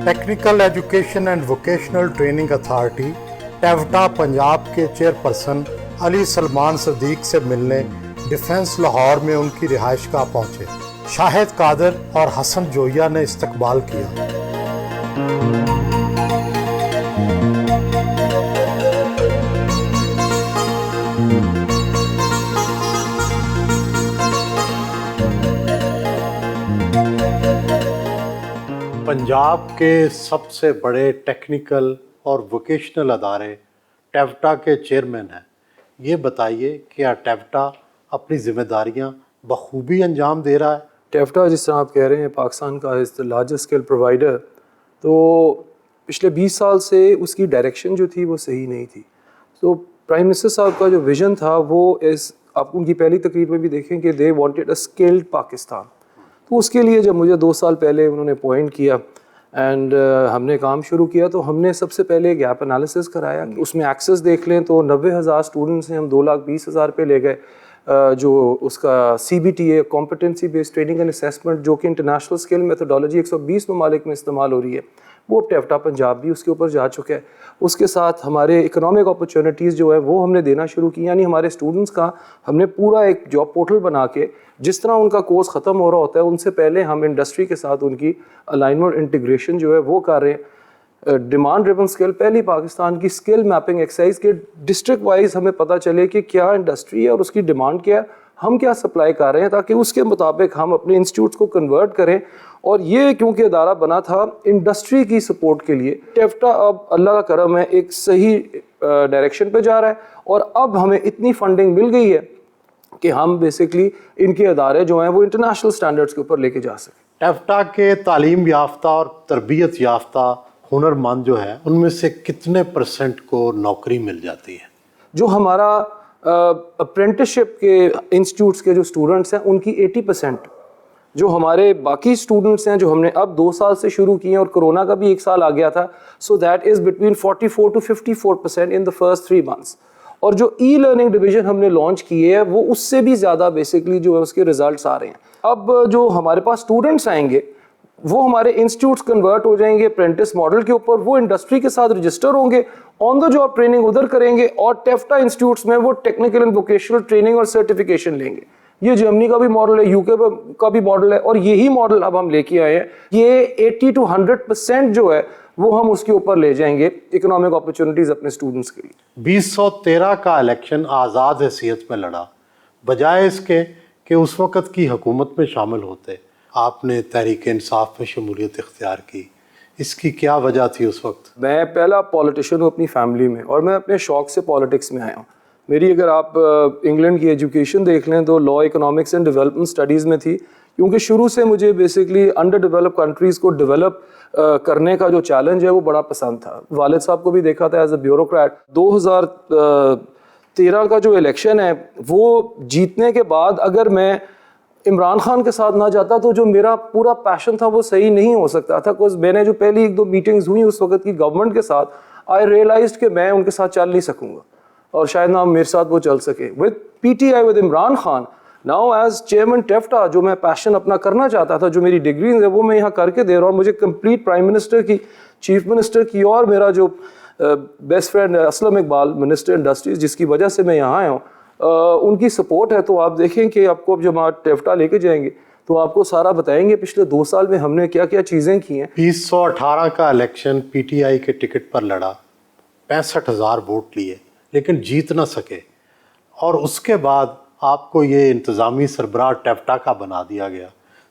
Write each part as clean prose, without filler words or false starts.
Technical education and vocational training authority Toyota Punjab کے chairperson علی سلمان صدیق سے ملنے ڈیفنس لاہور میں ان کی رہائش گاہ پہنچے. شاہد قادر اور حسن جویا نے استقبال کیا. پنجاب کے سب سے بڑے ٹیکنیکل اور ووکیشنل ادارے ٹیوٹا کے چیئرمین ہیں. یہ بتائیے کیا ٹیوٹا اپنی ذمہ داریاں بخوبی انجام دے رہا ہے؟ ٹیوٹا جس طرح آپ کہہ رہے ہیں پاکستان کا از دا لارجسٹ اسکل پرووائڈر. تو پچھلے 20 سال سے اس کی ڈائریکشن جو تھی وہ صحیح نہیں تھی. تو پرائم منسٹر صاحب کا جو ویژن تھا وہ آپ ان کی پہلی تقریر میں بھی دیکھیں کہ they wanted a skilled Pakistan. تو اس کے لیے جب مجھے 2 سال پہلے انہوں نے اپوائنٹ کیا اینڈ ہم نے کام شروع کیا تو ہم نے سب سے پہلے گیپ انالیسس کرایا. اس میں ایکسیس دیکھ لیں تو 90,000 اسٹوڈنٹس ہیں, ہم 2,20,000 پہ لے گئے. جو اس کا CBTA competency based training and assessment جو کہ انٹرنیشنل اسکل میتھڈالوجی 120 ممالک میں استعمال ہو رہی ہے, وہ ٹیوٹا پنجاب بھی اس کے اوپر جا چکا ہے. اس کے ساتھ ہمارے اکنامک اپرچونیٹیز جو ہے وہ ہم نے دینا شروع کی. یعنی ہمارے اسٹوڈنٹس کا ہم نے پورا ایک جاب پورٹل بنا کے جس طرح ان کا کورس ختم ہو رہا ہوتا ہے ان سے پہلے ہم انڈسٹری کے ساتھ ان کی الائنمنٹ انٹیگریشن جو ہے وہ کر رہے ہیں. ڈیمانڈ ڈریون اسکل پہلی پاکستان کی اسکل میپنگ ایکسرسائز کے ڈسٹرکٹ وائز ہمیں پتہ چلے کہ کیا انڈسٹری ہے اور اس کی ڈیمانڈ کیا ہے, ہم کیا سپلائی کر رہے ہیں, تاکہ اس کے مطابق ہم اپنے انسٹیٹیوٹس کو کنورٹ کریں. اور یہ کیونکہ ادارہ بنا تھا انڈسٹری کی سپورٹ کے لیے, ٹیوٹا اب اللہ کا کرم ہے ایک صحیح ڈائریکشن پہ جا رہا ہے اور اب ہمیں اتنی فنڈنگ مل گئی ہے کہ ہم بیسکلی ان کے ادارے جو ہیں وہ انٹرنیشنل سٹینڈرڈز کے اوپر لے کے جا سکیں. ٹیوٹا کے تعلیم یافتہ اور تربیت یافتہ ہنر مند جو ہے ان میں سے کتنے % کو نوکری مل جاتی ہے؟ جو ہمارا اپرینٹسشپ کے انسٹیٹیوٹس کے جو اسٹوڈنٹس ہیں ان کی 80%, جو ہمارے باقی اسٹوڈنٹس ہیں جو ہم نے اب 2 سال سے شروع کیے ہیں اور کرونا کا بھی 1 سال آ گیا تھا, سو that is between 44 to 54% in the first 3 months. اور جو ای لرننگ ڈویژن ہم نے لانچ کیے ہے وہ اس سے بھی زیادہ بیسکلی جو ہے اس کے ریزلٹس آ رہے ہیں. اب جو ہمارے پاس اسٹوڈنٹس آئیں گے وہ ہمارے انسٹیٹیوٹس کنورٹ ہو جائیں گے اپرینٹس ماڈل کے اوپر, وہ انڈسٹری کے ساتھ رجسٹر ہوں گے, آن دا جاب ٹریننگ ادھر کریں گے اور ٹیوٹا انسٹیٹیوٹس میں وہ ٹیکنیکل اینڈ ووکیشنل ٹریننگ اور سرٹیفکیشن لیں گے. یہ جرمنی کا بھی ماڈل ہے, UK کا بھی ماڈل ہے, اور یہی ماڈل اب ہم لے کے آئے ہیں. یہ 80 to 100% جو ہے وہ ہم اس کے اوپر لے جائیں گے اکنامک اپرچونیٹیز اپنے اسٹوڈنٹس کے لیے. 2013 کا الیکشن آزاد حیثیت میں لڑا, بجائے اس کے کہ اس وقت کی حکومت میں شامل ہوتے. آپ نے تحریک انصاف میں شمولیت اختیار کی, اس کی کیا وجہ تھی اس وقت؟ میں پہلا پولیٹیشین ہوں اپنی فیملی میں, اور میں اپنے شوق سے پالیٹکس میں آیا ہوں. میری اگر آپ انگلینڈ کی ایجوکیشن دیکھ لیں تو لا اکنامکس اینڈ ڈیولپمنٹ اسٹڈیز میں تھی, کیونکہ شروع سے مجھے بیسکلی انڈر ڈیولپ کنٹریز کو ڈیولپ کرنے کا جو چیلنج ہے وہ بڑا پسند تھا. والد صاحب کو بھی دیکھا تھا ایز اے بیوروکریٹ. 2013 کا جو الیکشن ہے وہ جیتنے کے بعد اگر میں عمران خان کے ساتھ نہ جاتا تو جو میرا پورا پیشن تھا وہ صحیح نہیں ہو سکتا تھا. بکاز میں نے جو پہلی 1-2 میٹنگز ہوئی اس وقت کی گورنمنٹ کے ساتھ, آئی ریئلائزڈ کہ میں ان کے ساتھ چل نہیں سکوں گا اور شاید نہ میرے ساتھ وہ چل سکے. With PTI with Imran Khan now as chairman Toyota, جو میں پیشن اپنا کرنا چاہتا تھا, جو میری ڈگریز ہیں وہ میں یہاں کر کے دے رہا ہوں, اور مجھے کمپلیٹ پرائم منسٹر کی, چیف منسٹر کی, اور میرا جو best friend Aslam Iqbal minister industries جس کی وجہ سے میں یہاں آیا ہوں, ان کی سپورٹ ہے. تو آپ دیکھیں کہ آپ کو جب آپ ٹیوٹا لے کے جائیں گے تو آپ کو سارا بتائیں گے پچھلے 2 سال میں ہم نے کیا کیا چیزیں کی ہیں. 2018 کا الیکشن PTI کے ٹکٹ پر لڑا, 65,000 ووٹ لیے لیکن جیت نہ سکے, اور اس کے بعد آپ کو یہ انتظامی سربراہ ٹیوٹا کا بنا دیا گیا.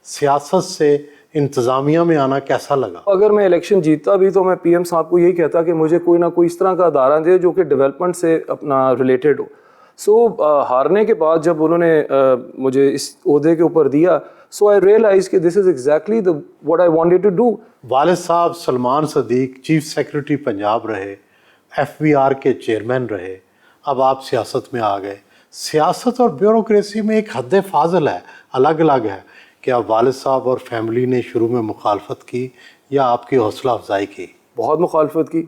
سیاست سے انتظامیہ میں آنا کیسا لگا؟ اگر میں الیکشن جیتتا بھی تو میں PM صاحب کو یہی کہتا کہ مجھے کوئی نہ کوئی اس طرح کا ادارہ دے جو کہ ڈیولپمنٹ سے اپنا ریلیٹڈ ہو. ہارنے کے بعد جب انہوں نے مجھے اس عہدے کے اوپر دیا, سو آئی ریئلائز کہ this is exactly what I wanted to do. والد صاحب سلمان صدیق چیف سیکرٹری پنجاب رہے, FBR کے چیئرمین رہے, اب آپ سیاست میں آ گئے. سیاست اور بیوروکریسی میں ایک حد فاضل ہے, الگ الگ ہے. کیا والد صاحب اور فیملی نے شروع میں مخالفت کی یا آپ کی حوصلہ افزائی کی؟ بہت مخالفت کی.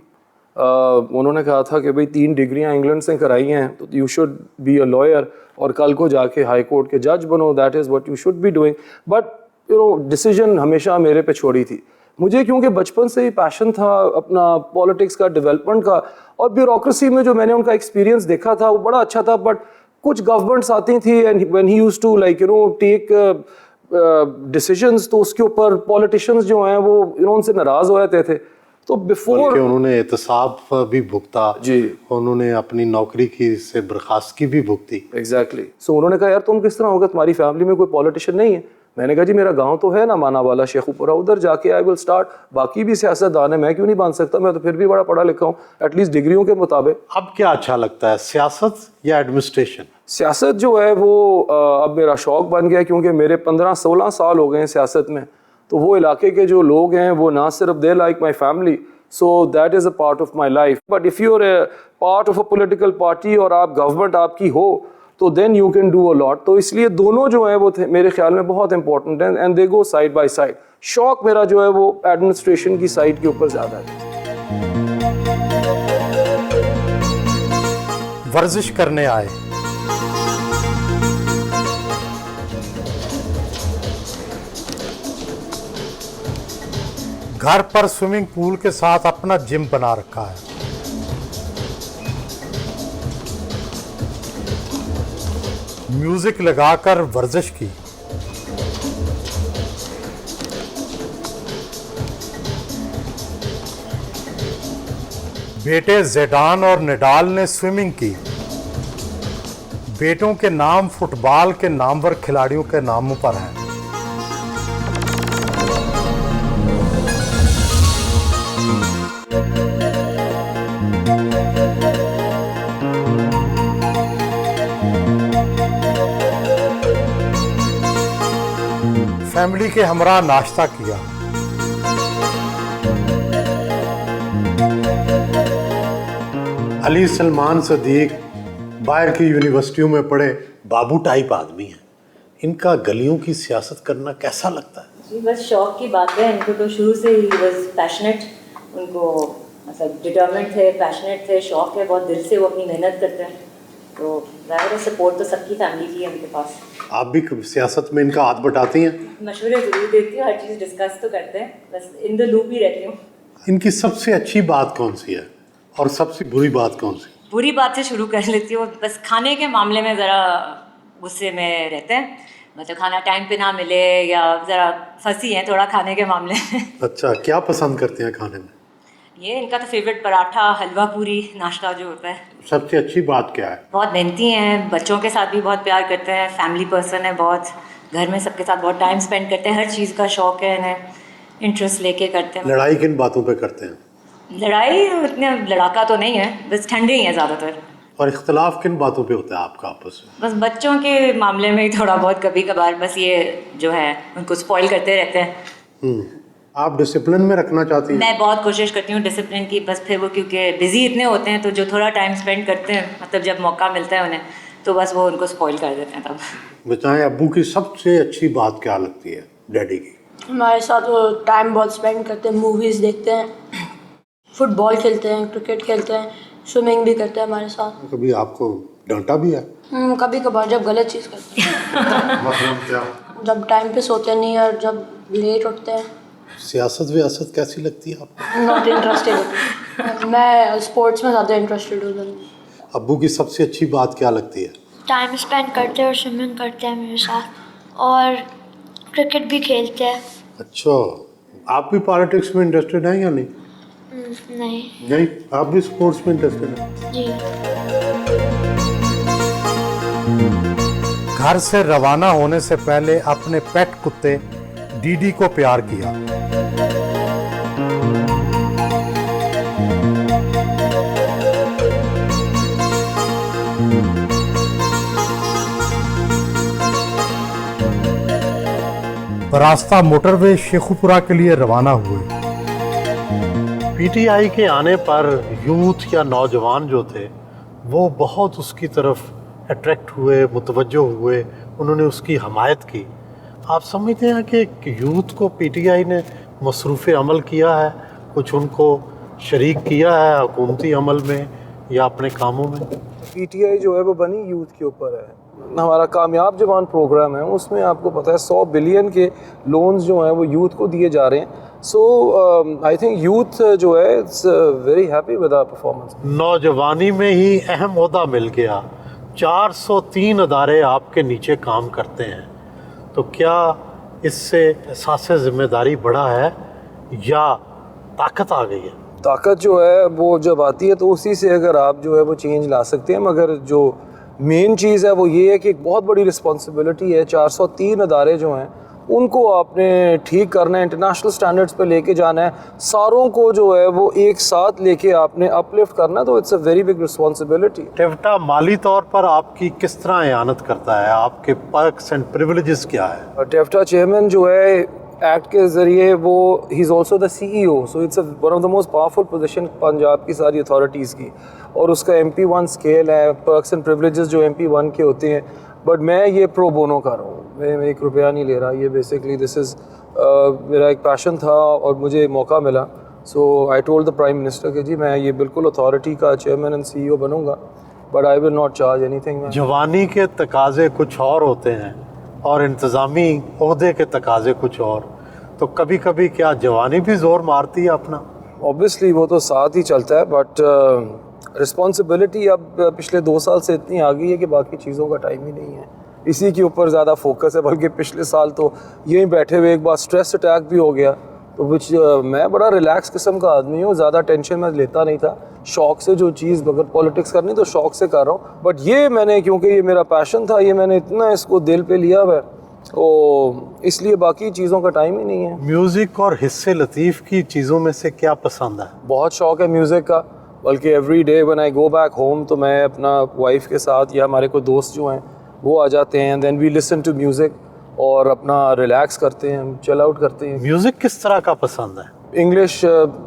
انہوں نے کہا تھا کہ بھئی 3 ڈگریاں انگلینڈ سے کرائی ہیں تو you should be a lawyer, اور کل کو جا کے ہائی کورٹ کے جج بنو, that is what you should be doing. But decision ہمیشہ میرے پہ چھوڑی تھی. مجھے کیونکہ بچپن سے ہی پیشن تھا اپنا پالیٹکس کا, ڈیولپمنٹ کا, اور بیوروکریسی میں جو میں نے ان کا ایکسپیرینس دیکھا تھا وہ بڑا اچھا تھا. بٹ کچھ گورنمنٹس آتی تھیں and when he used to like take decisions, تو اس کے اوپر پولیٹیشینز جو ہیں وہ ان سے ناراض ہو جاتے تھے. تو بفور انہوں نے احتساب بھی بھگتا, جی انہوں نے اپنی نوکری کی سے برخاستگی بھی بھگتی. ایگزیکٹلی. سو انہوں نے کہا یار تم کس طرح ہوگا, تمہاری فیملی میں کوئی پولیٹیشین نہیں ہے. میں نے کہا جی میرا گاؤں تو ہے نا مانا والا شیخو پورہ, ادھر جا کے آئی ول اسٹارٹ. باقی بھی سیاست دان ہے, میں کیوں نہیں بن سکتا, میں تو پھر بھی بڑا پڑھا لکھا ہوں ایٹ لیسٹ ڈگریوں کے مطابق. اب کیا اچھا لگتا ہے, سیاست یا ایڈمنسٹریشن؟ سیاست جو ہے وہ اب میرا شوق بن گیا, کیونکہ میرے 15-16 سال ہو گئے ہیں سیاست میں. تو وہ علاقے کے جو لوگ ہیں وہ نہ صرف they like my family, so that is a part of my life. But if you're a part of a political party اور آپ گورنمنٹ آپ کی ہو تو then you can do a lot. تو اس لیے دونوں جو ہیں وہ میرے خیال میں بہت امپورٹنٹ ہیں and they go side by side. شوق میرا جو ہے وہ ایڈمنسٹریشن کی سائڈ کے اوپر زیادہ ہے. ورزش کرنے آئے, گھر پر سوئمنگ پول کے ساتھ اپنا جم بنا رکھا ہے. میوزک لگا کر ورزش کی. بیٹے زیڈان اور نڈال نے سوئمنگ کی. بیٹوں کے نام فٹ بال کے نامور کھلاڑیوں کے ناموں پر ہیں. فیملی کے ہمراہ ناشتہ کیا. علی سلمان صدیق باہر کی یونیورسٹیوں میں پڑھے بابو ٹائپ آدمی ہیں, ان کا گلیوں کی سیاست کرنا کیسا لگتا ہے؟ جی بس شوق کی بات ہے. ان کو تو شروع سے ہی بس پیشنیٹ, ان کو مطلب ڈٹرمنٹ تھے, پیشنیٹ تھے, شوق ہے, بہت دل سے وہ اپنی محنت کرتے ہیں. تو ظاہر ہے سپورٹ تو سب کی فیملی کی ہے ان کے پاس. آپ بھی سیاست میں ان کا ہاتھ بٹاتی ہیں؟ مشورے ضرور دیتی ہوں, ہر چیز ڈسکس تو کرتے ہیں, بس ان دا لوپ ہی رہتی ہوں. ان کی سب سے اچھی بات کون سی ہے اور سب سے بری بات کون سی؟ بری بات سے شروع کر لیتی ہوں. بس کھانے کے معاملے میں ذرا غصے میں رہتے ہیں, مطلب کھانا ٹائم پہ نہ ملے یا ذرا پھنسی ہیں تھوڑا کھانے کے معاملے میں. اچھا, کیا پسند کرتے ہیں کھانے میں؟ یہ ان کا تو فیوریٹ پراٹھا, حلوہ پوری ناشتہ جو ہوتا ہے. سب سے اچھی بات کیا ہے؟ بہت محنتی ہیں, بچوں کے ساتھ بھی بہت پیار کرتے ہیں, فیملی پرسن ہے بہت, گھر میں سب کے ساتھ بہت ٹائم اسپینڈ کرتے ہیں, ہر چیز کا شوق ہے انہیں, انٹرسٹ لے کے کرتے ہیں. لڑائی کن باتوں پہ کرتے ہیں؟ لڑائی اتنے لڑاکا تو نہیں ہے, بس ٹھنڈے ہی ہیں زیادہ تر. اور اختلاف کن باتوں پہ ہوتا ہے آپ کا آپس میں؟ بس بچوں کے معاملے میں ہی تھوڑا بہت کبھی کبھار, بس یہ جو ہے ان کو اسپوائل کرتے رہتے ہیں. آپ ڈسپلن میں رکھنا چاہتی ہیں؟ میں بہت کوشش کرتی ہوں ڈسپلن کی, بس پھر وہ کیونکہ بزی اتنے ہوتے ہیں تو جو تھوڑا ٹائم اسپینڈ کرتے ہیں, مطلب جب موقع ملتا ہے انہیں, تو بس وہ ان کو اسپوائل کر دیتے ہیں. تب بتائیں ابو کی سب سے اچھی بات کیا لگتی ہے ڈیڈی کی؟ ہمارے ساتھ وہ ٹائم بہت اسپینڈ کرتے ہیں, موویز دیکھتے ہیں, فٹ بال کھیلتے ہیں, کرکٹ کھیلتے ہیں, سوئمنگ بھی کرتے ہیں ہمارے ساتھ. کبھی آپ کو ڈانٹا بھی ہے؟ کبھی کبھار جب غلط چیز کرتے ہیں. مطلب کیا؟ جب ٹائم پہ سوتے نہیں اور جب لیٹ اٹھتے ہیں. سیاست ویاست کیسی لگتی ہے آپ کو؟ Not interested. میں اسپورٹس میں زیادہ انٹرسٹیڈ ہوں. ابو کی سب سے اچھی بات کیا لگتی ہے؟ ٹائم اسپینڈ کرتے ہیں اور سوئمنگ کرتے ہیں میرے ساتھ, اور کرکٹ بھی کھیلتے ہیں. اچھا, آپ بھی پالیٹکس میں انٹرسٹیڈ ہیں یا نہیں؟ نہیں, آپ بھی اسپورٹس میں انٹرسٹیڈ ہیں؟ جی. گھر سے روانہ ہونے سے پہلے اپنے پیٹ کتے ڈی ڈی کو پیار کیا. براستہ موٹر وے شیخوپورہ کے لیے روانہ ہوئے. پی ٹی آئی کے آنے پر یوتھ یا نوجوان جو تھے وہ بہت اس کی طرف اٹریکٹ ہوئے, متوجہ ہوئے, انہوں نے اس کی حمایت کی. آپ سمجھتے ہیں کہ یوتھ کو پی ٹی آئی نے مصروف عمل کیا ہے, کچھ ان کو شریک کیا ہے حکومتی عمل میں یا اپنے کاموں میں؟ پی ٹی آئی جو ہے وہ بنی یوتھ کے اوپر ہے, ہمارا کامیاب جوان پروگرام ہے اس میں آپ کو پتہ ہے 100 بلین کے لونز جو ہیں وہ یوتھ کو دیے جا رہے ہیں. سو آئی تھنک یوتھ جو ہے it's very happy with our performance. نوجوانی میں ہی اہم عہدہ مل گیا, 403 ادارے آپ کے نیچے کام کرتے ہیں, تو کیا اس سے احساس ذمہ داری بڑھا ہے یا طاقت آ گئی ہے؟ طاقت جو ہے وہ جب آتی ہے تو اسی سے اگر آپ جو ہے وہ چینج لا سکتے ہیں, مگر جو مین چیز ہے وہ یہ ہے کہ ایک بہت بڑی رسپانسبلٹی ہے. 403 ادارے جو ہیں ان کو آپ نے ٹھیک کرنا ہے, انٹرنیشنل سٹینڈرڈز پہ لے کے جانا ہے, ساروں کو جو ہے وہ ایک ساتھ لے کے آپ نے اپ لفٹ کرنا ہے, تو it's a very big responsibility. Toyota مالی طور پر آپ کی کس طرح اعانت کرتا ہے؟ آپ کے پرکس اینڈ پریولیجز کیا ہے؟ ٹیفٹا چیئرمین جو ہے ایکٹ کے ذریعے وہ he is also the C E O, so it's one of the most powerful position Punjab کی ساری اتھارٹیز کی, اور اس کا MP1 اسکیل ہے, پرکس اینڈ پریولیجز جو MP1 کے ہوتے ہیں. بٹ میں یہ پرو بونو کر رہا ہوں, میں 1 روپیہ نہیں لے رہا, یہ بیسکلی دس از میرا ایک پیشن تھا اور مجھے موقع ملا. So I told the prime minister کہ جی میں یہ بالکل اتھارٹی کا چیئرمین اینڈ CEO بنوں گا, but I will not charge anything. جوانی کے تقاضے کچھ اور ہوتے ہیں اور انتظامی عہدے کے تقاضے کچھ اور, تو کبھی کبھی کیا جوانی بھی زور مارتی ہے اپنا؟ اوبیسلی وہ تو ساتھ ہی چلتا ہے, بٹ رسپانسبلٹی اب پچھلے 2 سال سے اتنی آ گئی ہے کہ باقی چیزوں کا ٹائم ہی نہیں ہے, اسی کے اوپر زیادہ فوکس ہے. بلکہ پچھلے سال تو یہیں بیٹھے ہوئے ایک بار اسٹریس اٹیک بھی ہو گیا, تو وچ میں بڑا ریلیکس قسم کا آدمی ہوں, زیادہ ٹینشن میں لیتا نہیں تھا. شوق سے جو چیز اگر پولیٹکس کرنی تو شوق سے کر رہا ہوں, بٹ یہ میں نے کیونکہ یہ میرا پیشن تھا, یہ میں نے اتنا اس کو دل پہ لیا ہوا ہے, تو اس لیے باقی چیزوں کا ٹائم ہی نہیں ہے. میوزک اور حصے لطیف کی چیزوں میں سے کیا پسند ہے؟ بہت شوق ہے میوزک کا, بلکہ every day when I go back home تو میں اپنا وائف کے ساتھ یا ہمارے کوئی دوست جو ہیں وہ آ جاتے ہیں, دین وی لسن ٹو میوزک اور اپنا ریلیکس کرتے ہیں, چل آؤٹ کرتے ہیں. میوزک کس طرح کا پسند ہے؟ انگلش,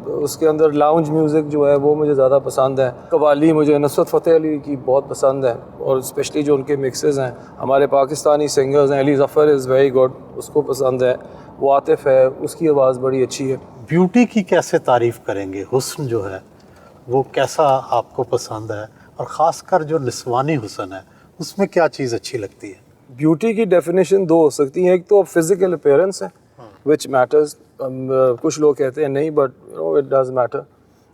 اس کے اندر لاؤنج میوزک جو ہے وہ مجھے زیادہ پسند ہے. قوالی مجھے نصرت فتح علی کی بہت پسند ہے, اور اسپیشلی جو ان کے مکسز ہیں, ہمارے پاکستانی سنگرز ہیں, Ali Zafar is very good, اس کو پسند ہے. وہ عاطف ہے, اس کی آواز بڑی اچھی ہے. بیوٹی کی کیسے تعریف کریں گے؟ حسن جو ہے وہ کیسا آپ کو پسند ہے, اور خاص کر جو نسوانی حسن ہے اس میں کیا چیز اچھی لگتی ہے؟ بیوٹی کی ڈیفینیشن 2 ہو سکتی ہیں, ایک تو فزیکل اپیرنس ہے وچ میٹرز, کچھ لوگ کہتے ہیں نہیں, but it does matter.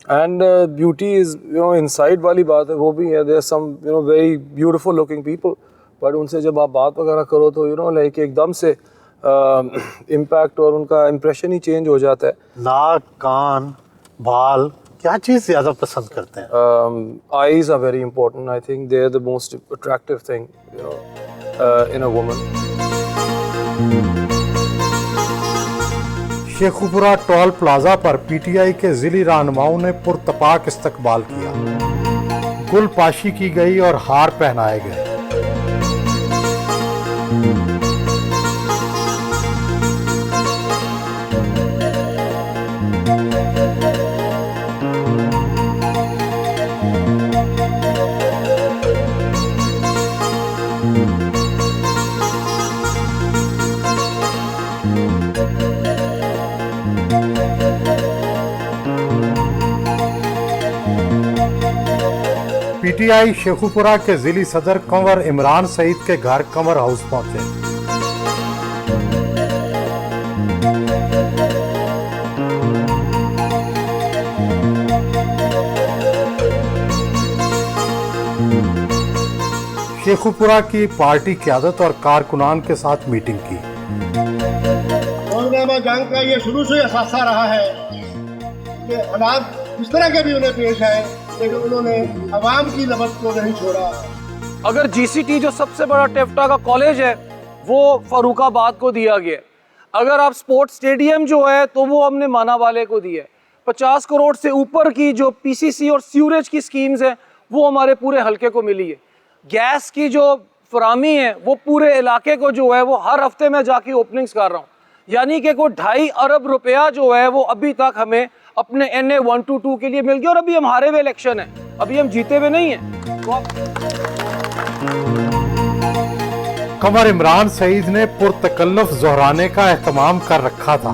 And beauty is inside والی بات ہے, وہ بھی ہے. There some very beautiful looking people, but ان سے جب آپ بات وغیرہ کرو تو لائک ایک دم سے امپیکٹ اور ان کا امپریشن ہی چینج ہو جاتا ہے. ناک, کان, بال, کیا چیز زیادہ پسند کرتے ہیں؟ Eyes are very important. I think they are the most attractive thing in a woman. Sheikhupura toll plaza پر PTI کے ضلعی رہنماؤں نے پرتپاک استقبال کیا, گل پاشی کی گئی اور ہار پہنائے گئے. PTI شیخوپورہ کے ضلعی صدر کنور عمران سعید کے گھر کنور ہاؤس پہنچے. شیخوپورہ کی پارٹی قیادت اور کارکنان کے ساتھ میٹنگ کی. مولوی جنگ کا یہ شروع سے اثاثہ رہا ہے کہ حالات اس طرح کے بھی انہیں پیش آئے, لیکن انہوں نے عوام کی نبض کو نہیں چھوڑا. اگر GCT جو سب سے بڑا ٹیفٹا کا کالج ہے وہ فاروق آباد کو دیا گیا, اگر آپ سپورٹ سٹیڈیم جو ہے تو وہ ہم نے مانا والے کو دیا ہے. 50 کروڑ سے اوپر کی جو PCC اور سیوریج کی سکیمز ہیں وہ ہمارے پورے حلقے کو ملی ہے. گیس کی جو فراہمی ہے وہ پورے علاقے کو جو ہے وہ ہر ہفتے میں جا کے اوپننگز کر رہا ہوں, یعنی کہ کوئی 2.5 ارب روپیہ جو ہے وہ ابھی تک ہمیں اپنے NA 122 کے لیے مل گیا. اور ابھی ہم ہارے ہوئے الیکشن ہیں, ابھی ہم جیتے ہوئے نہیں ہیں. کنور عمران سعید نے پرتکلف زہرانے کا اہتمام کر رکھا تھا.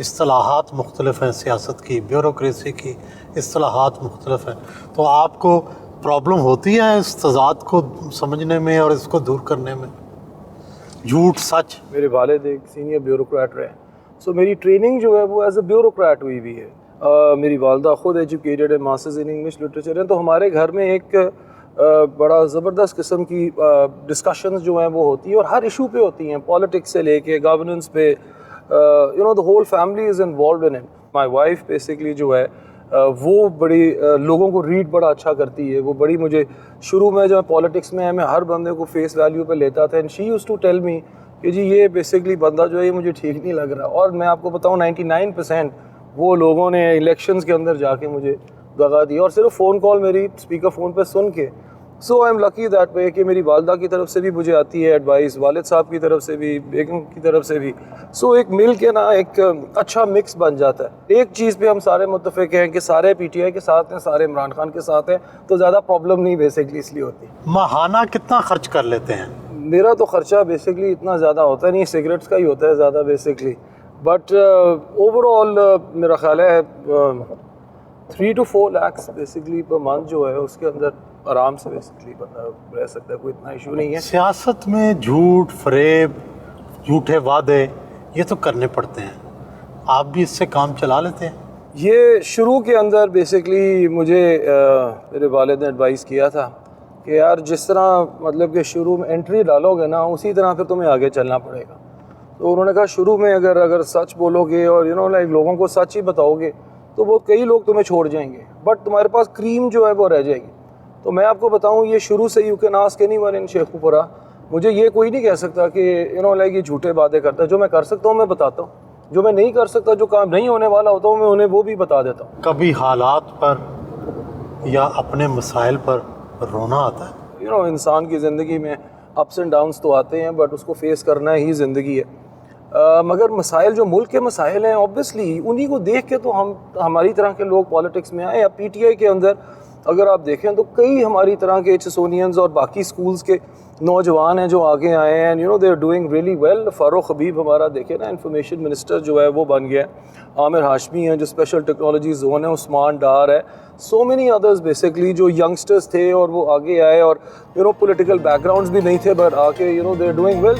اصطلاحات مختلف ہیں، سیاست کی، بیوروکریسی کی اصطلاحات مختلف ہیں، تو آپ کو پرابلم ہوتی ہے اس تضاد کو سمجھنے میں اور اس کو دور کرنے میں؟ جھوٹ سچ. میرے والد ایک سینئر بیوروکریٹ رہے ہیں، سو میری ٹریننگ جو ہے وہ ایز اے بیوروکریٹ ہوئی بھی ہے. میری والدہ خود ایجوکیٹڈ ہے، ماسٹرز ان انگلش لٹریچر ہیں، تو ہمارے گھر میں ایک بڑا زبردست قسم کی ڈسکشنز جو ہیں وہ ہوتی ہیں، اور ہر ایشو پہ ہوتی ہیں، پالیٹکس سے لے کے گورننس پہ. The whole family is involved in it. My wife basically جو ہے وہ بڑی لوگوں کو ریڈ بڑا اچھا کرتی ہے. وہ بڑی مجھے شروع میں جب پالیٹکس میں ہے میں ہر بندے کو فیس ویلیو پہ لیتا تھا، and she used to tell me کہ جی یہ بیسکلی بندہ جو ہے یہ مجھے ٹھیک نہیں لگ رہا. اور میں آپ کو بتاؤں 99% وہ لوگوں نے الیکشنز کے اندر جا کے مجھے دغا دی، اور صرف فون کال میری اسپیکر فون پہ سن کے. سو I am lucky that way کہ میری والدہ کی طرف سے بھی مجھے آتی ہے ایڈوائس، والد صاحب کی طرف سے بھی، بیگم کی طرف سے بھی. سو ایک مل کے نا ایک اچھا مکس بن جاتا ہے. ایک چیز پہ ہم سارے متفق ہیں کہ سارے پی ٹی آئی کے ساتھ ہیں، سارے عمران خان کے ساتھ ہیں، تو زیادہ پرابلم نہیں بیسکلی اس لیے ہوتی. ماہانہ کتنا خرچ کر لیتے ہیں؟ میرا تو خرچہ بیسکلی اتنا زیادہ ہوتا نہیں، سگریٹس کا ہی ہوتا ہے زیادہ بیسکلی، بٹ اوور آل میرا خیال ہے 3 to 4 lakhs basically per month جو ہے اس کے اندر آرام سے بیسکلی بندہ رہ سکتا ہے، کوئی اتنا ایشو نہیں ہے. سیاست میں جھوٹ، فریب، جھوٹے وعدے یہ تو کرنے پڑتے ہیں، آپ بھی اس سے کام چلا لیتے ہیں؟ یہ شروع کے اندر بیسکلی مجھے میرے والد نے ایڈوائز کیا تھا کہ یار جس طرح مطلب کہ شروع میں انٹری ڈالو گے نا اسی طرح پھر تمہیں آگے چلنا پڑے گا. تو انہوں نے کہا شروع میں اگر سچ بولو گے اور لائک لوگوں کو سچ ہی بتاؤ گے تو وہ کئی لوگ تمہیں چھوڑ جائیں گے، بٹ تمہارے پاس کریم جو ہے وہ رہ جائے گی. تو میں آپ کو بتاؤں یہ شروع سے you can ask anyone in Sheikhupura, مجھے یہ کوئی نہیں کہہ سکتا کہ لائک یہ جھوٹے باتیں کرتا ہے. جو میں کر سکتا ہوں میں بتاتا ہوں، جو میں نہیں کر سکتا، جو کام نہیں ہونے والا ہوتا ہوں میں انہیں وہ بھی بتا دیتا ہوں. کبھی حالات پر یا اپنے مسائل پر رونا آتا ہے؟ انسان کی زندگی میں اپس اینڈ ڈاؤنس تو آتے ہیں، بٹ اس کو فیس کرنا ہی زندگی ہے. مگر مسائل جو ملک کے مسائل ہیں اوبویسلی انہی کو دیکھ کے تو ہماری طرح کے لوگ پالیٹکس میں آئے. اب پی ٹی آئی کے اندر اگر آپ دیکھیں تو کئی ہماری طرح کے ایچسونینز اور باقی سکولز کے نوجوان ہیں جو آگے آئے ہیں، and they are doing really well. Farooq Habib ہمارا دیکھیں نا انفارمیشن منسٹر جو ہے وہ بن گیا ہے. عامر ہاشمی ہیں جو اسپیشل ٹیکنالوجی زون ہے، عثمان ڈار ہے، سو مینی ادرز بیسکلی جو ینگسٹرز تھے اور وہ آگے آئے اور پولیٹیکل بیک گراؤنڈز بھی نہیں تھے، بٹ آ کے they are doing well.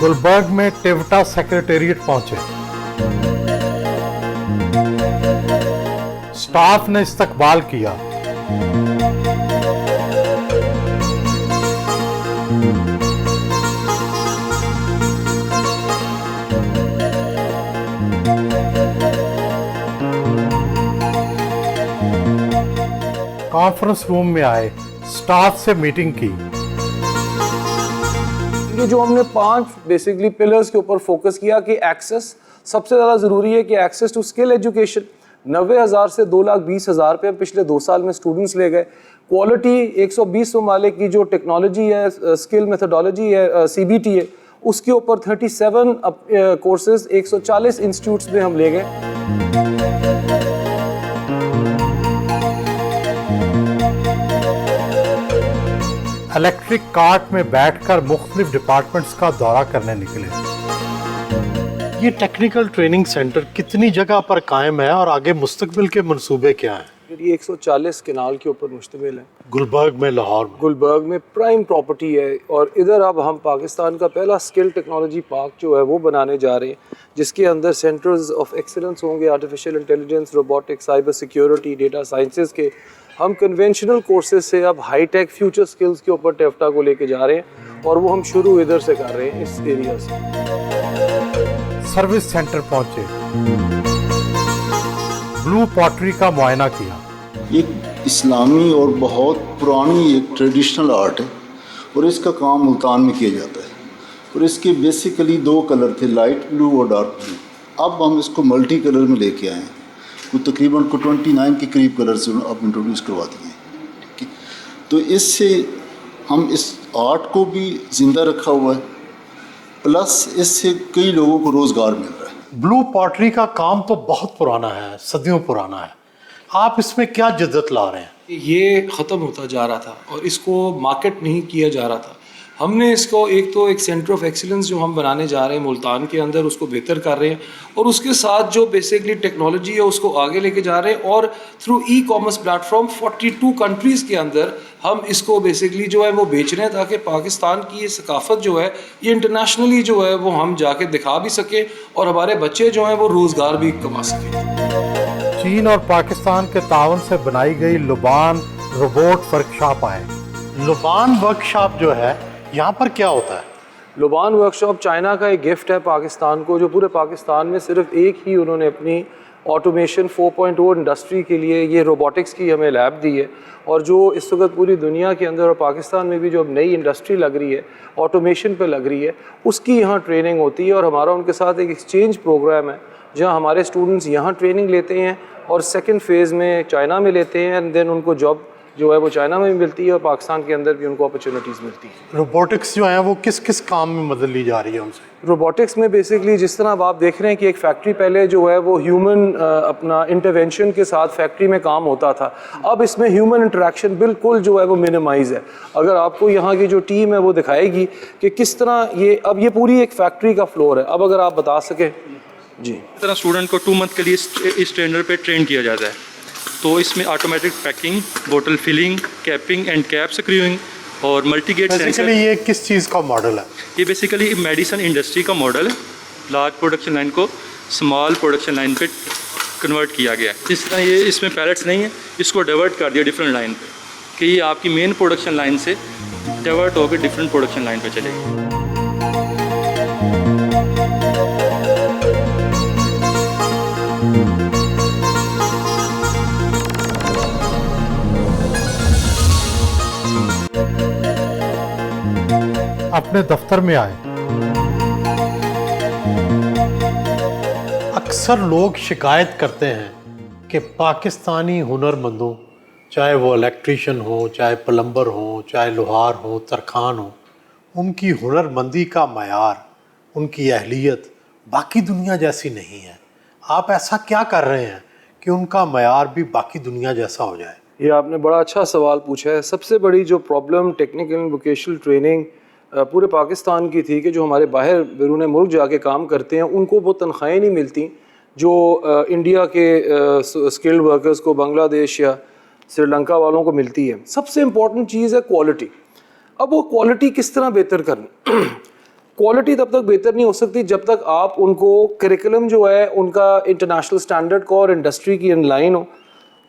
Gulberg میں ٹیوٹا سیکریٹریٹ پہنچے، سٹاف نے استقبال کیا. کانفرنس روم میں آئے، سٹاف سے میٹنگ کی. یہ جو ہم نے 5 بیسکلی پلرز کے اوپر فوکس کیا کہ ایکسیس سب سے زیادہ ضروری ہے، کہ ایکسیس ٹو اسکل ایجوکیشن. 90,000 سے 2,20,000 پہ پچھلے 2 سال میں اسٹوڈنٹس لے گئے. کوالٹی 120 ممالک کی جو ٹیکنالوجی ہے، اسکل میتھڈالوجی ہے، سی بی ٹی ہے، اس کے اوپر 37 کورسز 140 انسٹیٹیوٹس میں ہم لے گئے. الیکٹرک کارٹ میں بیٹھ کر مختلف ڈپارٹمنٹس کا دورہ کرنے نکلے. یہ ٹیکنیکل ٹریننگ سینٹر کتنی جگہ پر قائم ہے اور آگے مستقبل کے منصوبے کیا ہیں؟ یہ 140 کنال کے اوپر مشتمل ہے. گلبرگ میں، لاہور میں. گلبرگ میں پرائم پراپرٹی ہے، اور ادھر اب ہم پاکستان کا پہلا اسکل ٹیکنالوجی پارک جو ہے وہ بنانے جا رہے ہیں، جس کے اندر سینٹرز آف ایکسلنس ہوں گے، artificial intelligence, robotics, cyber security, data sciences کے. ہم کنونشنل کورسز سے اب ہائی ٹیک فیوچر سکلز کے اوپر ٹیفٹا کو لے کے جا رہے ہیں، اور وہ ہم شروع ادھر سے کر رہے ہیں اس ایریا سے. سروس سینٹر پہنچے، بلو پاٹری کا معائنہ کیا. ایک اسلامی اور بہت پرانی ایک ٹریڈیشنل آرٹ ہے، اور اس کا کام ملتان میں کیا جاتا ہے، اور اس کے بیسیکلی 2 کلر تھے، لائٹ بلو اور ڈارک بلو. اب ہم اس کو ملٹی کلر میں لے کے آئے ہیں، وہ تقریباً 29 کے قریب کلرز اب انٹروڈیوس کروا دیے ہیں. ٹھیک ہے، تو اس سے ہم اس آرٹ کو بھی زندہ رکھا ہوا ہے، پلس اس سے کئی لوگوں کو روزگار مل رہا ہے. بلو پاٹری کا کام تو بہت پرانا ہے، صدیوں پرانا ہے. آپ اس میں کیا جدت لا رہے ہیں؟ یہ ختم ہوتا جا رہا تھا اور اس کو مارکیٹ نہیں کیا جا رہا تھا. ہم نے اس کو ایک سینٹر آف ایکسیلنس جو ہم بنانے جا رہے ہیں ملتان کے اندر اس کو بہتر کر رہے ہیں اور اس کے ساتھ جو بیسکلی ٹیکنالوجی ہے اس کو آگے لے کے جا رہے ہیں اور through e commerce plate form 42 countries کے اندر ہم اس کو بیسکلی جو ہے وہ بیچ رہے ہیں تاکہ پاکستان کی یہ ثقافت جو ہے یہ انٹرنیشنلی جو ہے وہ ہم جا کے دکھا بھی سکیں اور ہمارے بچے جو ہیں وہ روزگار بھی کما سکیں۔ چین اور پاکستان کے تعاون سے بنائی گئی لبان روبوٹ ورکشاپ آئے۔ لبان ورکشاپ جو ہے یہاں پر کیا ہوتا ہے؟ لبان ورکشاپ چائنا کا ایک گفٹ ہے پاکستان کو، جو پورے پاکستان میں صرف ایک ہی انہوں نے اپنی آٹومیشن 4.0 انڈسٹری کے لیے یہ روبوٹکس کی ہمیں لیب دی ہے، اور جو اس وقت پوری دنیا کے اندر اور پاکستان میں بھی جو اب نئی انڈسٹری لگ رہی ہے آٹومیشن پہ لگ رہی ہے اس کی یہاں ٹریننگ ہوتی ہے، اور ہمارا ان کے ساتھ ایک ایکسچینج پروگرام ہے جہاں ہمارے اسٹوڈنٹس یہاں ٹریننگ لیتے ہیں اور سیکنڈ فیز میں چائنا میں لیتے ہیں، اینڈ دین ان کو جاب جو ہے وہ چائنا میں بھی ملتی ہے اور پاکستان کے اندر بھی ان کو اپرچونیٹیز ملتی ہیں۔ روبوٹکس جو ہیں وہ کس کس کام میں مدد لی جا رہی ہے ان سے؟ روبوٹکس میں بیسکلی جس طرح اب آپ دیکھ رہے ہیں کہ ایک فیکٹری پہلے جو ہے وہ ہیومن اپنا انٹرونشن کے ساتھ فیکٹری میں کام ہوتا تھا، اب اس میں ہیومن انٹریکشن بالکل جو ہے وہ منیمائز ہے۔ اگر آپ کو یہاں کی جو ٹیم ہے وہ دکھائے گی کہ کس طرح یہ پوری ایک فیکٹری کا فلور ہے، اب اگر آپ بتا سکیں۔ جی، اس طرح اسٹوڈنٹ کو 2 منتھ کے لیے اس ٹرینر پہ ٹرین کیا جاتا ہے، تو اس میں automatic packing, bottle filling, capping and cap screwing اور ملٹی گیٹ سینسر۔ بیسیکلی یہ کس چیز کا ماڈل ہے؟ یہ بیسیکلی میڈیسن انڈسٹری کا ماڈل ہے، لارج پروڈکشن لائن کو اسمال پروڈکشن لائن پہ کنورٹ کیا گیا ہے۔ اس طرح یہ اس میں پیلٹس نہیں ہیں، اس کو ڈیورٹ کر دیا ڈفرینٹ لائن پہ کہ یہ آپ کی مین پروڈکشن لائن سے ڈیورٹ ہو کے ڈفرینٹ پروڈکشن لائن پہ چلے گی۔ اپنے دفتر میں آئے۔ اکثر لوگ شکایت کرتے ہیں کہ پاکستانی ہنرمندوں، چاہے وہ الیکٹریشین ہوں، چاہے پلمبر ہوں، چاہے لوہار ہوں، ترکھان ہوں، ان کی ہنرمندی کا معیار، ان کی اہلیت باقی دنیا جیسی نہیں ہے۔ آپ ایسا کیا کر رہے ہیں کہ ان کا معیار بھی باقی دنیا جیسا ہو جائے؟ یہ آپ نے بڑا اچھا سوال پوچھا ہے۔ سب سے بڑی جو problem technical and vocational training پورے پاکستان کی تھی کہ جو ہمارے باہر بیرون ملک جا کے کام کرتے ہیں ان کو وہ تنخواہیں نہیں ملتی جو انڈیا کے اسکلڈ ورکرز کو، بنگلہ دیش یا سری لنکا والوں کو ملتی ہے۔ سب سے امپورٹنٹ چیز ہے کوالٹی۔ اب وہ کوالٹی کس طرح بہتر کرنی؟ کوالٹی تب تک بہتر نہیں ہو سکتی جب تک آپ ان کو کریکلم جو ہے ان کا انٹرنیشنل اسٹینڈرڈ کو اور انڈسٹری کی ان لائن ہو۔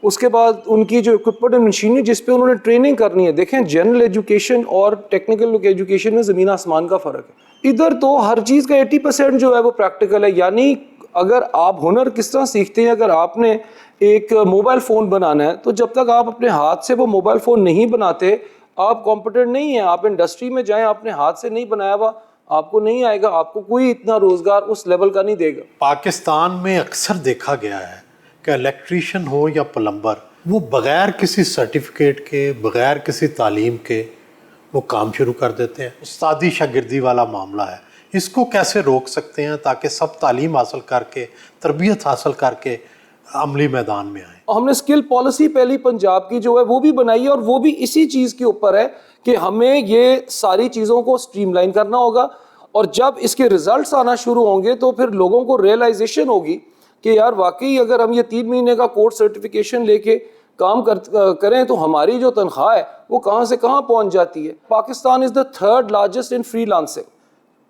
اس کے بعد ان کی جو اکوپمنٹ اینڈ مشینری جس پہ انہوں نے ٹریننگ کرنی ہے، دیکھیں جنرل ایجوکیشن اور ٹیکنیکل ایجوکیشن میں زمین آسمان کا فرق ہے۔ ادھر تو ہر چیز کا 80% جو ہے وہ پریکٹیکل ہے، یعنی اگر آپ ہنر کس طرح سیکھتے ہیں، اگر آپ نے ایک موبائل فون بنانا ہے تو جب تک آپ اپنے ہاتھ سے وہ موبائل فون نہیں بناتے آپ کمپیٹنٹ نہیں ہیں۔ آپ انڈسٹری میں جائیں، آپ نے ہاتھ سے نہیں بنایا ہوا، آپ کو نہیں آئے گا، آپ کو کوئی اتنا روزگار اس لیول کا نہیں دے گا۔ پاکستان میں اکثر دیکھا گیا ہے کہ الیکٹریشین ہو یا پلمبر، وہ بغیر کسی سرٹیفکیٹ کے، بغیر کسی تعلیم کے وہ کام شروع کر دیتے ہیں۔ استادی شاگردی والا معاملہ ہے، اس کو کیسے روک سکتے ہیں تاکہ سب تعلیم حاصل کر کے، تربیت حاصل کر کے عملی میدان میں آئیں؟ ہم نے اسکل پالیسی پہلی پنجاب کی جو ہے وہ بھی بنائی ہے، اور وہ بھی اسی چیز کے اوپر ہے کہ ہمیں یہ ساری چیزوں کو سٹریم لائن کرنا ہوگا، اور جب اس کے ریزلٹس آنا شروع ہوں گے تو پھر لوگوں کو ریئلائزیشن ہوگی کہ یار واقعی اگر ہم یہ 3 مہینے کا کورس سرٹیفکیشن لے کے کام کریں تو ہماری جو تنخواہ ہے وہ کہاں سے کہاں پہنچ جاتی ہے۔ پاکستان از دا 3rd largest in free lancing.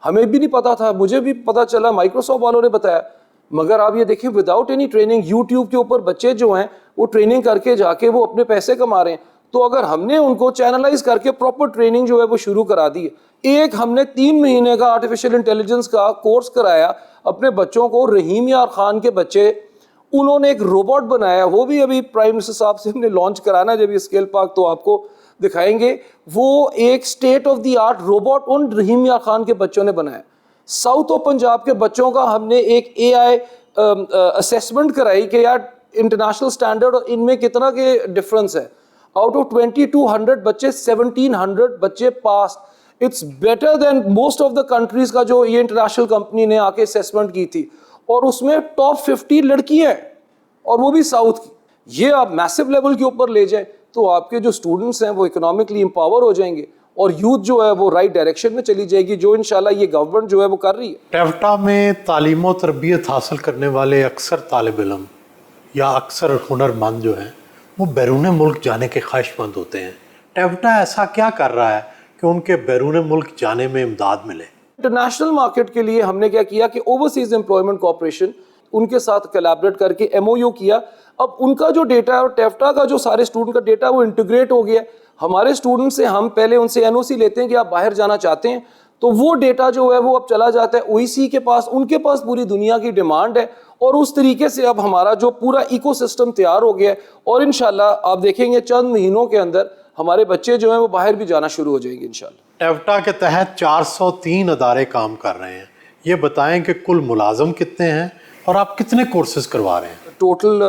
ہمیں بھی نہیں پتا تھا، مجھے بھی پتا چلا، مائکروسافٹ والوں نے بتایا، مگر آپ یہ دیکھیں وداؤٹ اینی ٹریننگ یوٹیوب کے اوپر بچے جو ہیں وہ ٹریننگ کر کے جا کے وہ اپنے پیسے کما رہے ہیں۔ تو اگر ہم نے ان کو چینلائز کر کے پراپر ٹریننگ جو ہے وہ شروع کرا دی ہے، ایک ہم نے 3 مہینے کا آرٹیفیشیل انٹیلیجنس کا کورس کرایا اپنے بچوں کو، رحیم یار خان کے بچے، انہوں نے ایک روبوٹ بنایا، وہ بھی ابھی پرائم منسٹر صاحب سے ہم نے لانچ کرانا جب یہ اسکل پارک تو آپ کو دکھائیں گے۔ وہ ایک state of the art robot in Rahim Yar Khan کے بچوں نے بنایا۔ ساؤتھ آف پنجاب کے بچوں کا ہم نے ایک AI اسیسمنٹ کرائی کہ یار انٹرنیشنل اسٹینڈرڈ اور ان میں کتنا کے ڈفرنس ہے۔ آؤٹ آف 2200 بچے 1700 بچے pass. It's better than most of the countries کا جو یہ انٹرنیشنل کمپنی نے آ کے اسیسمنٹ کی تھی، اور اس میں ٹاپ 50 لڑکیاں ہیں، اور وہ بھی ساؤتھ کی۔ یہ آپ میسو لیول کے اوپر لے جائیں تو آپ کے جو اسٹوڈنٹس ہیں وہ اکنامکلی امپاور ہو جائیں گے، اور یوتھ جو ہے وہ رائٹ ڈائریکشن میں چلی جائے گی, جو انشاءاللہ یہ گورنمنٹ جو ہے وہ کر رہی ہے. ٹیفٹا میں تعلیم و تربیت حاصل کرنے والے اکثر طالب علم یا اکثر ہنرمند جو ہیں وہ بیرون ملک جانے کے خواہش مند ہوتے ہیں. ٹیفٹا ایسا کیا کر رہا ہے کہ ان کے بیرون ملک جانے میں امداد ملے؟ انٹرنیشنل مارکیٹ کے لیے ہم نے کیا کیا کہ اوورسیز امپلائمنٹ کارپوریشن ان کے ساتھ کولیبریٹ کر کے MOU کیا. اب ان کا جو ڈیٹا ہے اور ٹیفٹا کا جو سارے اسٹوڈنٹ کا ڈیٹا وہ انٹیگریٹ ہو گیا. ہمارے اسٹوڈنٹ سے ہم پہلے ان سے NOC لیتے ہیں کہ آپ باہر جانا چاہتے ہیں, تو وہ ڈیٹا جو ہے وہ اب چلا جاتا ہے OEC کے پاس. ان کے پاس پوری دنیا کی ڈیمانڈ ہے اور اس طریقے سے اب ہمارا جو پورا ایکو سسٹم تیار ہو گیا ہے, اور انشاءاللہ آپ دیکھیں گے چند مہینوں کے اندر ہمارے بچے جو ہیں وہ باہر بھی جانا شروع ہو جائیں گے انشاءاللہ. ٹیفٹا کے تحت 403 ادارے کام کر رہے ہیں. یہ بتائیں کہ کل ملازم کتنے ہیں اور آپ کتنے کورسز کروا رہے ہیں؟ ٹوٹل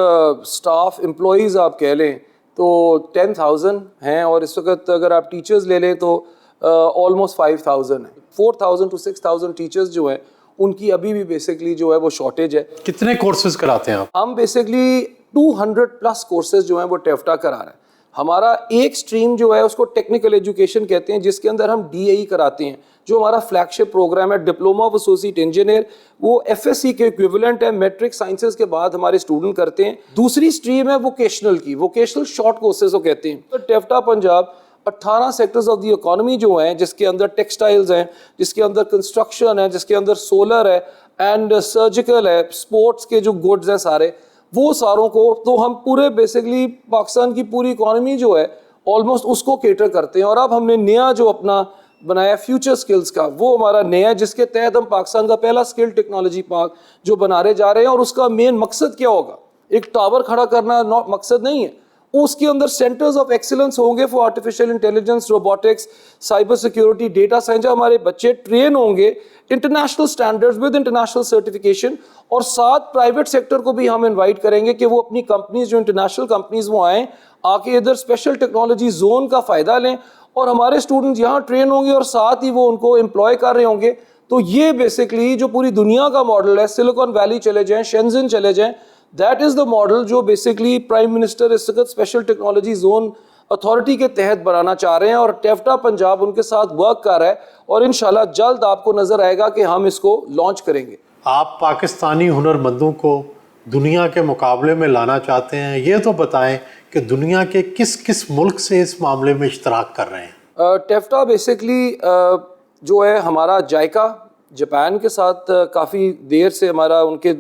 سٹاف امپلائیز آپ کہہ لیں تو 10,000 ہیں, اور اس وقت اگر آپ ٹیچرز لے لیں تو آلموسٹ 5,000 ہیں. 4,000 to 6,000 ٹیچرز جو ہیں ان کی ابھی بھی بیسکلی جو ہے وہ شارٹیج ہے. کتنے کورسز کراتے ہیں آپ؟ ہم بیسکلی 200+ کورسز جو ہیں وہ ٹیفٹا کرا رہے ہیں. ہمارا ایک سٹریم جو ہے اس کو ٹیکنیکل ایجوکیشن کہتے ہیں, جس کے اندر ہم DAE کراتے ہیں, جو ہمارا فلیگ شپ پروگرام ہے, ڈپلوما آف ایسوسیٹ انجینئر. وہ FSC کے ایکویولنٹ ہے, میٹرک سائنسز کے بعد ہمارے اسٹوڈنٹ کرتے ہیں. دوسری سٹریم ہے ووکیشنل کی, ووکیشنل شارٹ کورسز وہ کہتے ہیں. تو ٹیفٹا Punjab 18 sectors of the economy جو ہیں, جس کے اندر ٹیکسٹائلز ہیں, جس کے اندر کنسٹرکشن ہے, جس کے اندر سولر ہے اینڈ سرجیکل ہے, اسپورٹس کے جو گڈز ہیں سارے, وہ ساروں کو تو ہم پورے بیسکلی پاکستان کی پوری اکانومی جو ہے آلموسٹ اس کو کیٹر کرتے ہیں. اور اب ہم نے نیا جو اپنا بنایا فیوچر سکلز کا, وہ ہمارا نیا ہے, جس کے تحت ہم پاکستان کا پہلا اسکل ٹیکنالوجی پارک جو بنانے جا رہے ہیں. اور اس کا مین مقصد کیا ہوگا؟ ایک ٹاور کھڑا کرنا مقصد نہیں ہے, اس کے اندر سینٹرز آف ایکسیلنس ہوں گے for artificial intelligence, robotics, cyber security, data science. ہمارے بچے ٹرین ہوں گے international standards with international certification. اور ساتھ پرائیویٹ سیکٹر کو بھی ہم انوائٹ کریں گے کہ وہ اپنی کمپنیز جو انٹرنیشنل کمپنیز وہ آئیں, آ کے ادھر اسپیشل ٹیکنالوجی زون کا فائدہ لیں, اور ہمارے اسٹوڈنٹ یہاں ٹرین ہوں گے اور ساتھ ہی وہ ان کو امپلوائے کر رہے ہوں گے. تو یہ بیسکلی جو پوری دنیا کا ماڈل ہے, سلیکن ویلی چلے جائیں, شینزن چلے جائیں, دیٹ از دا ماڈل جو بیسکلی پرائم منسٹر اس وقت اسپیشل ٹیکنالوجی زون اتھارٹی کے تحت بنانا چاہ رہے ہیں. اور ٹیفٹا پنجاب ان کے ساتھ ورک کر رہا ہے, اور انشاءاللہ جلد آپ کو نظر آئے گا کہ ہم اس کو لانچ کریں گے. آپ پاکستانی ہنرمندوں کو دنیا کے مقابلے میں لانا چاہتے ہیں. یہ تو بتائیں کہ دنیا کے کس کس ملک سے اس معاملے میں اشتراک کر رہے ہیں؟ ٹیفٹا بیسکلی جو ہے ہمارا جائکا جاپان کے ساتھ کافی دیر سے ہمارا ان کے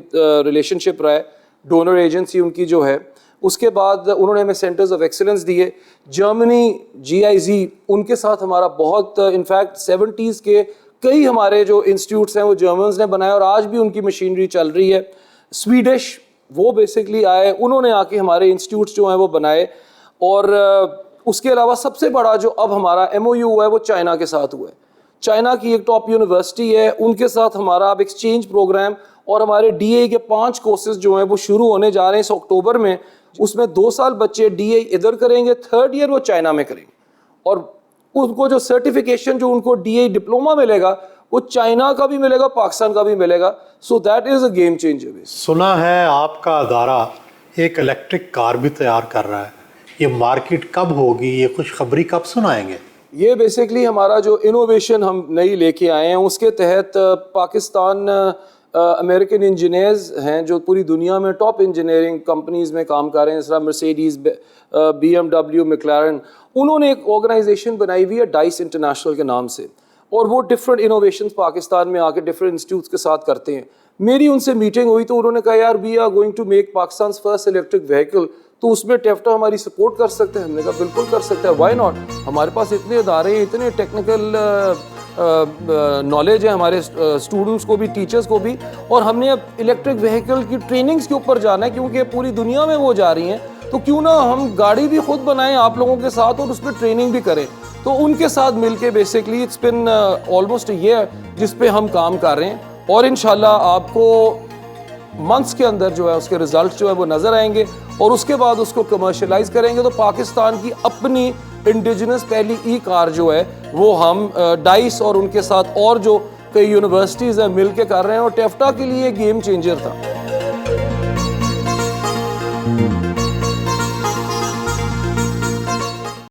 ریلیشن شپ رہا ہے, ڈونر ایجنسی ان کی جو ہے. اس کے بعد انہوں نے ہمیں سینٹرز آف ایکسیلنس دیے. جرمنی GIZ ان کے ساتھ ہمارا بہت, انفیکٹ 70s کے کئی ہمارے جو انسٹیٹیوٹس ہیں وہ جرمنز نے بنائے, اور آج بھی ان کی مشینری چل رہی ہے. سویڈش وہ بیسکلی آئے, انہوں نے آ کے ہمارے انسٹیٹیوٹس جو ہیں وہ بنائے. اور اس کے علاوہ سب سے بڑا جو اب ہمارا MOU ہوا ہے وہ چائنا کے ساتھ ہوا ہے. چائنا کی ایک ٹاپ یونیورسٹی ہے, ان کے ساتھ ہمارا اب ایکسچینج پروگرام, اور ہمارے DA کے 5 کورسز جو ہیں وہ شروع ہونے جا رہے ہیں اس اکتوبر میں. اس میں 2 سال بچے DA ادھر کریں گے, 3rd ایئر وہ چائنا میں کریں گے, اور ان کو جو سرٹیفکیشن جو ان کو DA ڈپلوما ملے گا وہ چائنا کا بھی ملے گا, پاکستان کا بھی ملے گا. So that is a game changer. سنا ہے آپ کا ادارہ ایک الیکٹرک کار بھی تیار کر رہا ہے, یہ مارکیٹ کب ہوگی, یہ خوشخبری کب سنائیں گے؟ یہ بیسکلی ہمارا جو انوویشن ہم نئی لے کے آئے ہیں, اس کے تحت پاکستان امریکن انجینئرز ہیں جو پوری دنیا میں ٹاپ انجینئرنگ کمپنیز میں کام کر رہے ہیں, جس طرح مرسیڈیز, BMW, میکلارن. انہوں نے ایک آرگنائزیشن بنائی ہوئی ہے ڈائس انٹرنیشنل کے نام سے, اور وہ ڈفرینٹ انوویشنز پاکستان میں آ کے ڈفرینٹ انسٹیٹیوٹس کے ساتھ کرتے ہیں. میری ان سے میٹنگ ہوئی تو انہوں نے کہا یار we are going to make Pakistan first electric vehicle, تو اس میں ٹیفٹا ہماری سپورٹ کر سکتے ہیں. ہم نے کہا بالکل کر سکتے ہیں, وائی ناٹ. ہمارے پاس اتنے ادارے ہیں, اتنے ٹیکنیکل نالج ہے ہمارے اسٹوڈنٹس کو بھی, ٹیچرس کو بھی, اور ہم نے اب الیکٹرک وہیکل کی ٹریننگز کے اوپر جانا ہے کیونکہ پوری دنیا میں وہ جا رہی ہیں. تو کیوں نہ ہم گاڑی بھی خود بنائیں آپ لوگوں کے ساتھ اور اس پہ ٹریننگ بھی کریں. تو ان کے ساتھ مل کے بیسکلی اٹس بن آلموسٹ یہ جس پہ ہم کام کر رہے ہیں, اور انشاءاللہ آپ کو منتھس کے اندر جو ہے اس کے ریزلٹس جو ہے وہ نظر آئیں گے, اور اس کے بعد اس کو کمرشلائز کریں گے. تو پاکستان کی اپنی انڈیجنس پہلی ای کار جو ہے وہ ہم ڈائس اور ان کے ساتھ اور جو کئی یونیورسٹیز ہیں مل کے کر رہے ہیں, اور ٹیفٹا کے لیے گیم چینجر تھا.